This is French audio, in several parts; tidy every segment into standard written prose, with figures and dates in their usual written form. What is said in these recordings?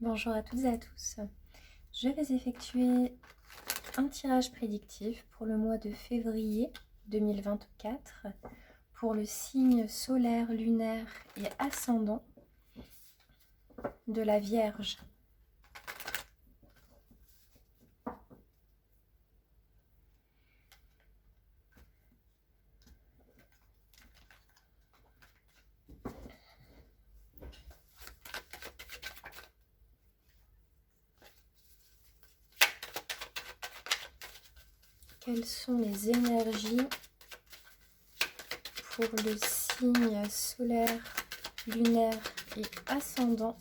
Bonjour à toutes et à tous. Je vais effectuer un tirage prédictif pour le mois de février 2024 pour le signe solaire, lunaire et ascendant de la Vierge. Quelles sont les énergies pour le signe solaire, lunaire et ascendant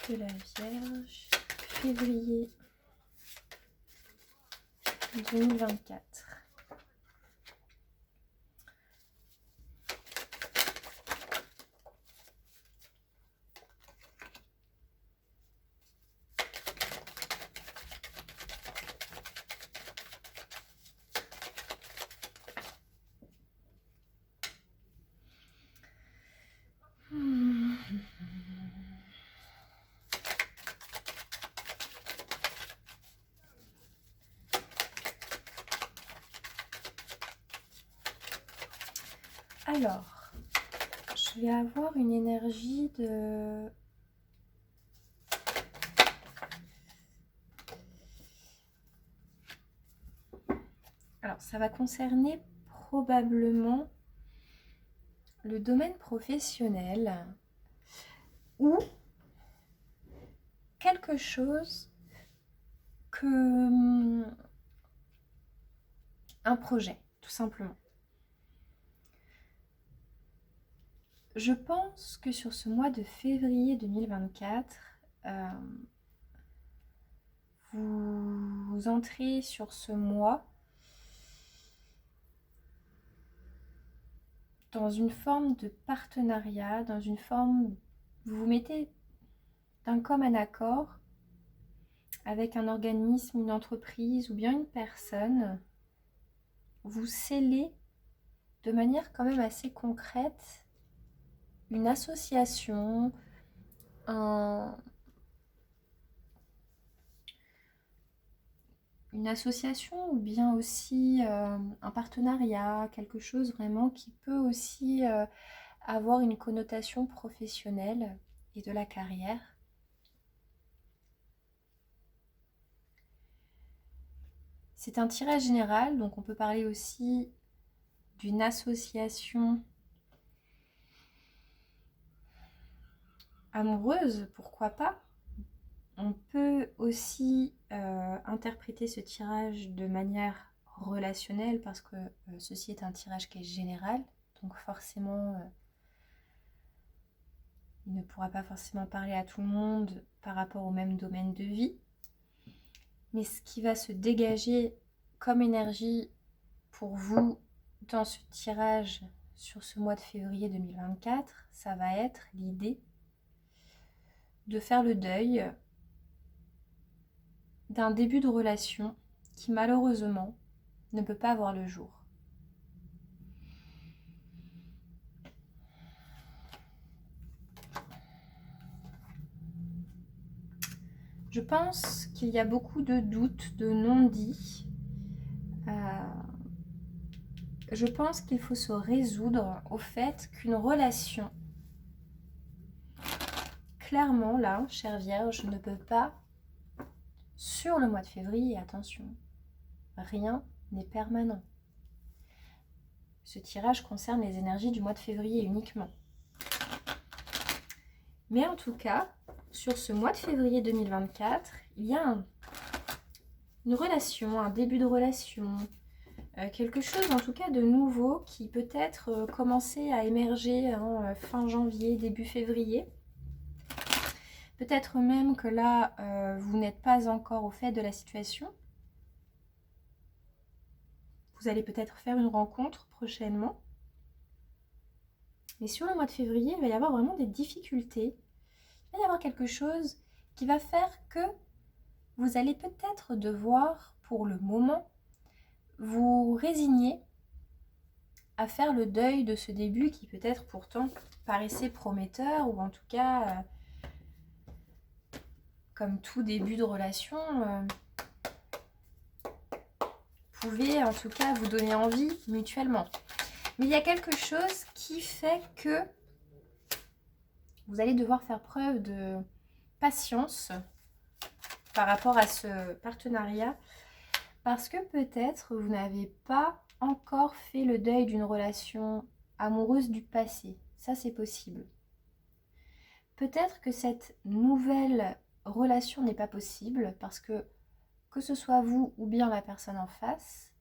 de la Vierge, février 2024. Alors, je vais avoir une énergie de... Alors, ça va concerner probablement le domaine professionnel ou quelque chose que... un projet, tout simplement. Je pense que sur ce mois de février 2024, vous entrez sur ce mois dans une forme de partenariat, dans une forme, vous vous mettez d'un commun accord avec un organisme, une entreprise ou bien une personne. Vous scellez de manière quand même assez concrète une association, une association ou bien aussi un partenariat, quelque chose vraiment qui peut aussi avoir une connotation professionnelle et de la carrière. C'est un tirage général, donc on peut parler aussi d'une association amoureuse, pourquoi pas. On peut aussi interpréter ce tirage de manière relationnelle parce que ceci est un tirage qui est général, donc forcément il ne pourra pas forcément parler à tout le monde par rapport au même domaine de vie. Mais ce qui va se dégager comme énergie pour vous dans ce tirage sur ce mois de février 2024, ça va être l'idée de faire le deuil d'un début de relation qui malheureusement ne peut pas voir le jour. Je pense qu'il y a beaucoup de doutes, de non-dits. Je pense qu'il faut se résoudre au fait qu'une relation, clairement là, chère Vierge, ne peut pas, sur le mois de février, attention, rien n'est permanent. Ce tirage concerne les énergies du mois de février uniquement. Mais en tout cas, sur ce mois de février 2024, il y a une relation, un début de relation, quelque chose en tout cas de nouveau qui peut-être commencer à émerger fin janvier, début février. Peut-être même que là, vous n'êtes pas encore au fait de la situation. Vous allez peut-être faire une rencontre prochainement. Mais sur le mois de février, il va y avoir vraiment des difficultés. Il va y avoir quelque chose qui va faire que vous allez peut-être devoir, pour le moment, vous résigner à faire le deuil de ce début qui peut-être pourtant paraissait prometteur, ou en tout cas, comme tout début de relation, pouvait en tout cas vous donner envie mutuellement. Mais il y a quelque chose qui fait que vous allez devoir faire preuve de patience par rapport à ce partenariat, parce que peut-être vous n'avez pas encore fait le deuil d'une relation amoureuse du passé. Ça, c'est possible. Peut-être que cette nouvelle relation n'est pas possible parce que ce soit vous ou bien la personne en face,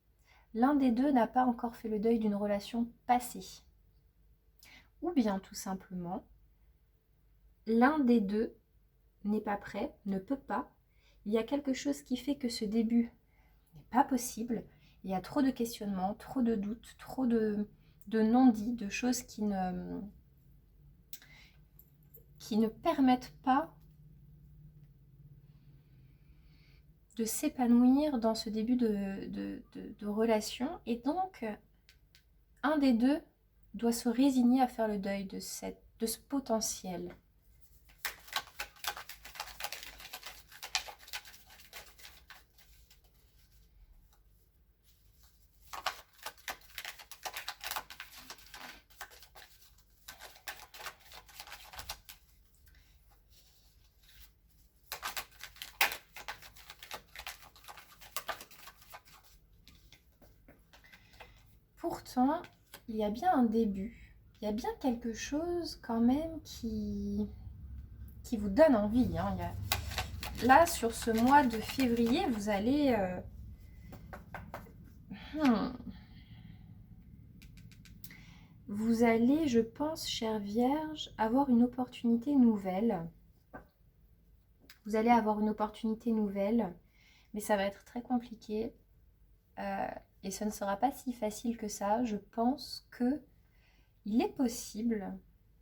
l'un des deux n'a pas encore fait le deuil d'une relation passée. Ou bien tout simplement, l'un des deux n'est pas prêt, ne peut pas. Il y a quelque chose qui fait que ce début n'est pas possible. Il y a trop de questionnements, trop de doutes, trop de non-dits, de choses qui ne permettent pas de s'épanouir dans ce début de relation. Et donc, un des deux doit se résigner à faire le deuil de ce potentiel. Pourtant, il y a bien un début, il y a bien quelque chose quand même qui vous donne envie. Hein. Là, sur ce mois de février, vous allez... Vous allez, je pense, chère Vierge, avoir une opportunité nouvelle. Vous allez avoir une opportunité nouvelle, mais ça va être très compliqué. Et ce ne sera pas si facile que ça. Je pense que il est possible,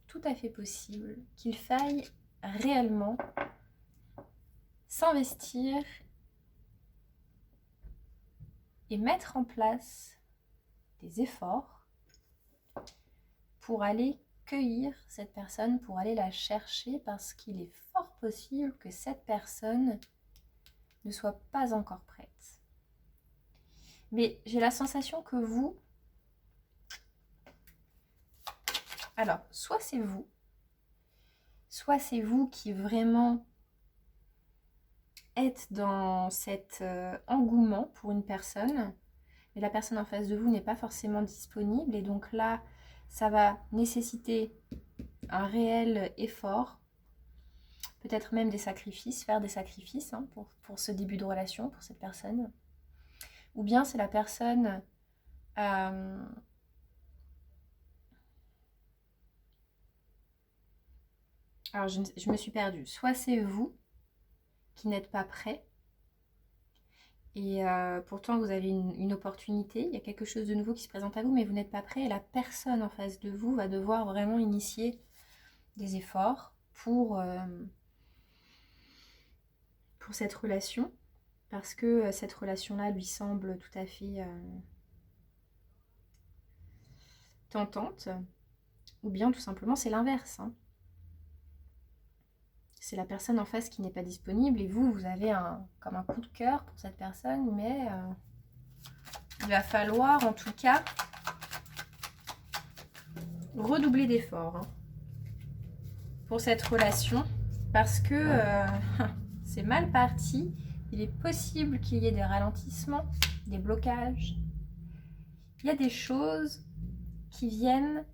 tout à fait possible, qu'il faille réellement s'investir et mettre en place des efforts pour aller cueillir cette personne, pour aller la chercher, parce qu'il est fort possible que cette personne ne soit pas encore prête. Mais j'ai la sensation que vous... Alors, soit c'est vous qui vraiment êtes dans cet engouement pour une personne, mais la personne en face de vous n'est pas forcément disponible, et donc là, ça va nécessiter un réel effort, peut-être même des sacrifices, faire des sacrifices hein, pour ce début de relation, pour cette personne. Ou bien c'est la personne... Alors je me suis perdue. Soit c'est vous qui n'êtes pas prêt, et pourtant vous avez une opportunité, il y a quelque chose de nouveau qui se présente à vous, mais vous n'êtes pas prêt, et la personne en face de vous va devoir vraiment initier des efforts pour cette relation, parce que cette relation-là lui semble tout à fait tentante, ou bien tout simplement c'est l'inverse. Hein. C'est la personne en face qui n'est pas disponible, et vous avez comme un coup de cœur pour cette personne, mais il va falloir en tout cas redoubler d'efforts hein, pour cette relation, parce que c'est mal parti. Il est possible qu'il y ait des ralentissements, des blocages. Il y a des choses qui viennent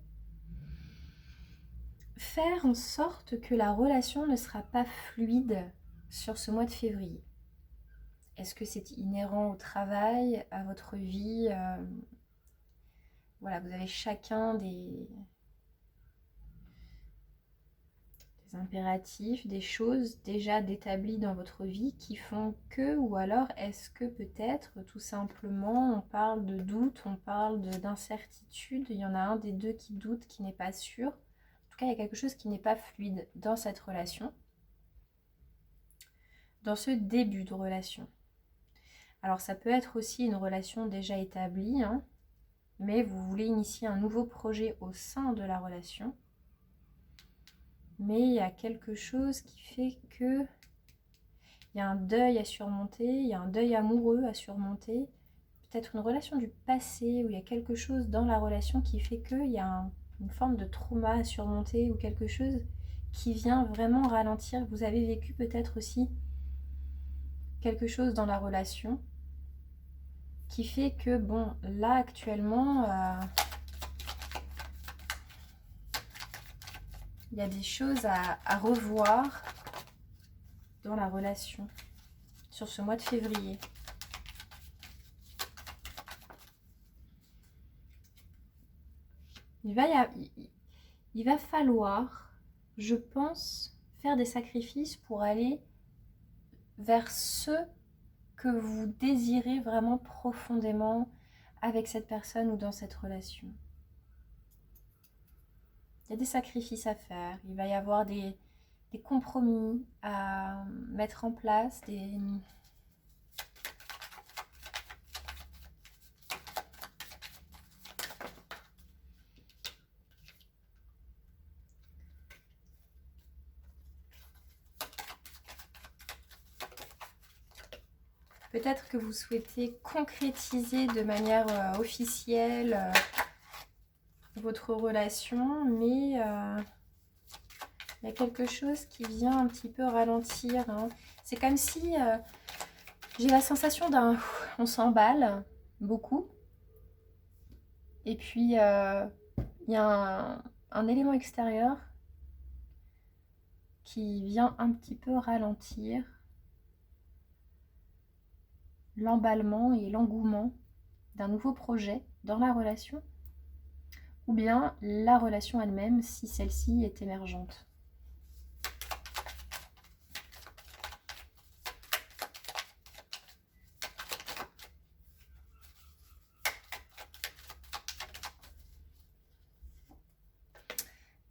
faire en sorte que la relation ne sera pas fluide sur ce mois de février. Est-ce que c'est inhérent au travail, à votre vie Voilà, vous avez chacun des impératifs, des choses déjà établies dans votre vie qui font que, ou alors est-ce que peut-être tout simplement on parle de doute, on parle d'incertitude, il y en a un des deux qui doute, qui n'est pas sûr. En tout cas, il y a quelque chose qui n'est pas fluide dans cette relation, dans ce début de relation. Alors ça peut être aussi une relation déjà établie, hein, mais vous voulez initier un nouveau projet au sein de la relation. Mais il y a quelque chose qui fait que il y a un deuil à surmonter, il y a un deuil amoureux à surmonter, peut-être une relation du passé où il y a quelque chose dans la relation qui fait qu'il y a une forme de trauma à surmonter ou quelque chose qui vient vraiment ralentir. Vous avez vécu peut-être aussi quelque chose dans la relation qui fait que, bon, là actuellement, il y a des choses à revoir dans la relation sur ce mois de février. Il va falloir, je pense, faire des sacrifices pour aller vers ce que vous désirez vraiment profondément avec cette personne ou dans cette relation. Il y a des sacrifices à faire, il va y avoir des compromis à mettre en place, peut-être que vous souhaitez concrétiser de manière officielle votre relation, mais il y a quelque chose qui vient un petit peu ralentir. Hein. C'est comme si j'ai la sensation on s'emballe beaucoup. Et puis, il y a un élément extérieur qui vient un petit peu ralentir l'emballement et l'engouement d'un nouveau projet dans la relation, ou bien la relation elle-même si celle-ci est émergente.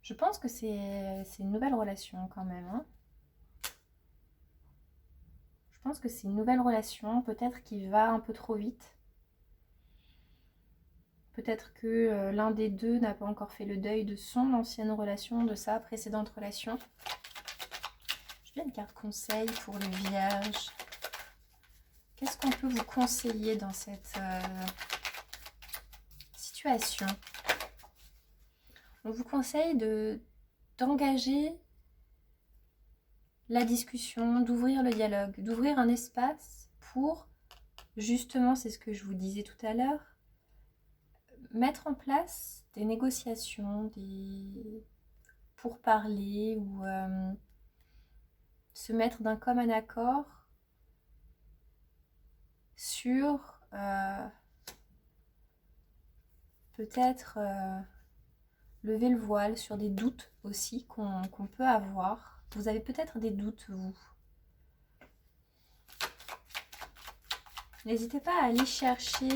Je pense que c'est une nouvelle relation quand même. Hein. Je pense que c'est une nouvelle relation, peut-être qui va un peu trop vite. Peut-être que l'un des deux n'a pas encore fait le deuil de son ancienne relation, de sa précédente relation. J'ai une carte conseil pour les vierges. Qu'est-ce qu'on peut vous conseiller dans cette situation? On vous conseille d'engager la discussion, d'ouvrir le dialogue, d'ouvrir un espace pour, justement, c'est ce que je vous disais tout à l'heure, mettre en place des négociations, des pourparlers ou se mettre d'un commun accord sur peut-être lever le voile sur des doutes aussi qu'on peut avoir. Vous avez peut-être des doutes, vous. N'hésitez pas à aller chercher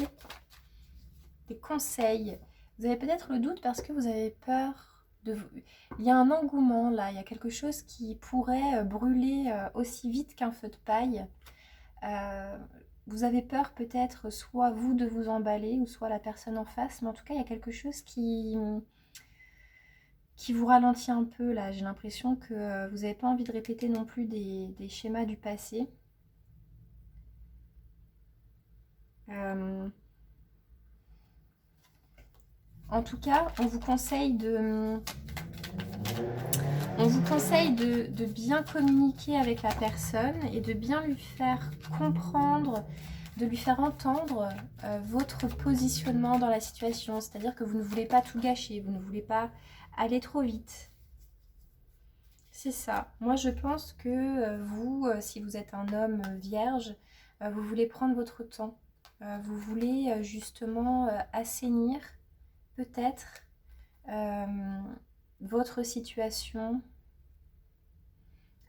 des conseils. Vous avez peut-être le doute parce que vous avez peur de vous. Il y a un engouement là, il y a quelque chose qui pourrait brûler aussi vite qu'un feu de paille. Vous avez peur peut-être soit vous de vous emballer ou soit la personne en face, mais en tout cas il y a quelque chose qui vous ralentit un peu là. J'ai l'impression que vous n'avez pas envie de répéter non plus des schémas du passé. En tout cas, on vous conseille de bien communiquer avec la personne et de bien lui faire comprendre, de lui faire entendre votre positionnement dans la situation. C'est-à-dire que vous ne voulez pas tout gâcher, vous ne voulez pas aller trop vite. C'est ça. Moi, je pense que vous, si vous êtes un homme vierge, vous voulez prendre votre temps. Vous voulez justement assainir peut-être votre situation,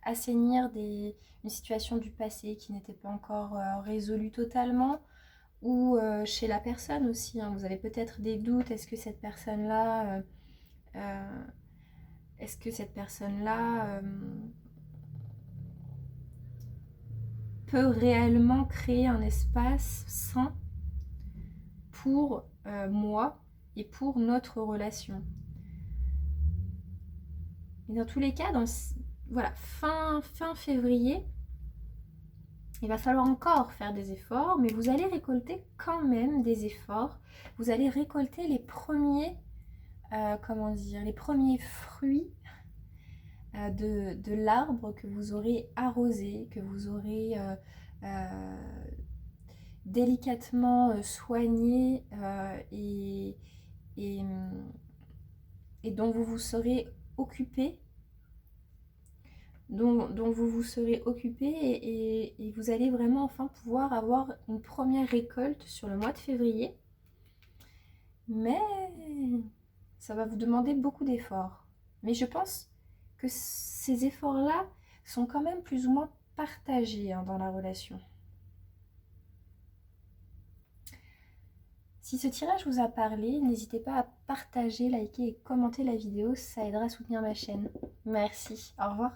assainir une situation du passé qui n'était pas encore résolue totalement, ou chez la personne aussi. Hein, vous avez peut-être des doutes. Est-ce que cette personne-là peut réellement créer un espace sain pour moi et pour notre relation. Et dans tous les cas, voilà, fin février, il va falloir encore faire des efforts, mais vous allez récolter quand même des efforts. Vous allez récolter les premiers, comment dire, les premiers fruits de l'arbre que vous aurez arrosé, que vous aurez délicatement soigné et dont vous vous serez occupé. Dont vous vous serez occupé et vous allez vraiment enfin pouvoir avoir une première récolte sur le mois de février. Mais ça va vous demander beaucoup d'efforts. Mais je pense que ces efforts-là sont quand même plus ou moins partagés dans la relation. Si ce tirage vous a parlé, n'hésitez pas à partager, liker et commenter la vidéo, ça aidera à soutenir ma chaîne. Merci, au revoir.